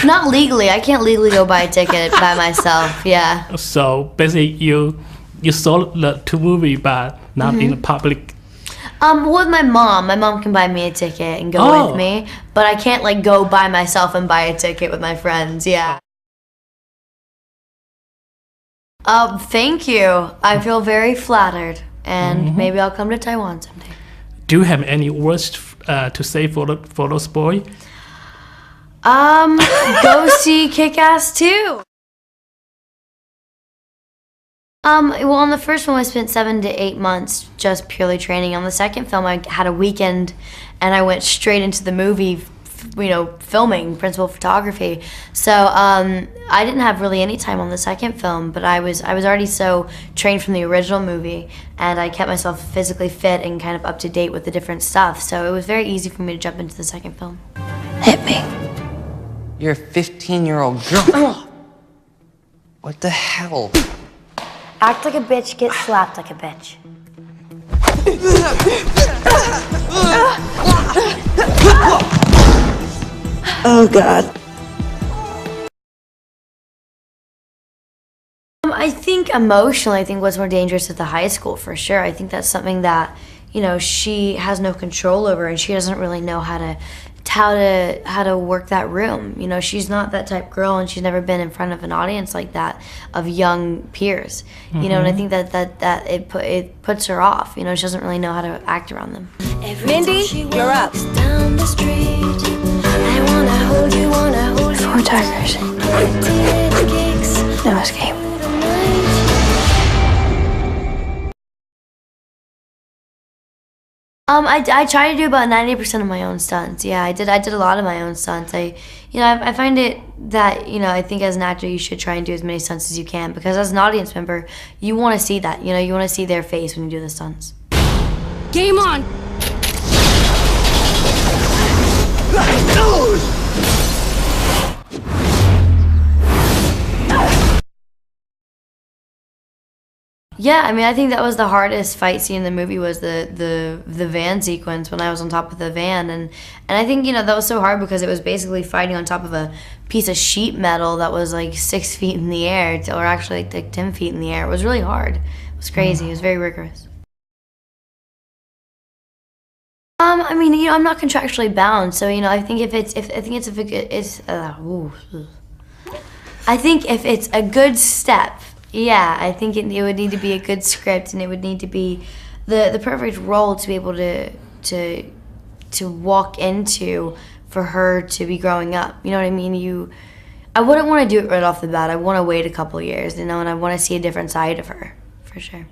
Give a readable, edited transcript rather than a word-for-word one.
Not legally. I can't legally go buy a ticket by myself. Yeah. So basically, you saw the two movies, but not in the public. With my mom. My mom can buy me a ticket and go with me, but I can't like go by myself and buy a ticket with my friends. Yeah. Thank you. I feel very flattered, and maybe I'll come to Taiwan someday. Do you have any words to say for those boys? Go see Kick-Ass 2. Well, on the first film, I spent 7 to 8 months just purely training. On the second film, I had a weekend, and I went straight into the movie, filming, principal photography. So I didn't have really any time on the second film, but I was already so trained from the original movie, and I kept myself physically fit and kind of up to date with the different stuff. So it was very easy for me to jump into the second film. Hit me. You're a 15-year-old girl. What the hell? Act like a bitch, get slapped like a bitch. Oh, God. I think emotionally, what's more dangerous at the high school for sure. I think that's something that, she has no control over, and she doesn't really know how to work that room. She's not that type of girl, and she's never been in front of an audience like that of young peers. And I think that it puts her off. She doesn't really know how to act around them. Mindy, you're up. Down the street, I wanna hold you, 4 tigers. No escape. I try to do about 90% of my own stunts. Yeah, I did a lot of my own stunts. I find it that, I think as an actor you should try and do as many stunts as you can, because as an audience member, you want to see that. You want to see their face when you do the stunts. Game on! Yeah, I think that was the hardest fight scene in the movie, was the van sequence when I was on top of the van, and I think that was so hard because it was basically fighting on top of a piece of sheet metal that was like 6 feet in the air, or actually like 10 feet in the air. It was really hard. It was crazy. It was very rigorous. I'm not contractually bound, so I think if it's a good step. Yeah, I think it would need to be a good script, and it would need to be the perfect role to be able to walk into for her to be growing up. You know what I mean? I wouldn't want to do it right off the bat. I want to wait a couple years, and I want to see a different side of her, for sure.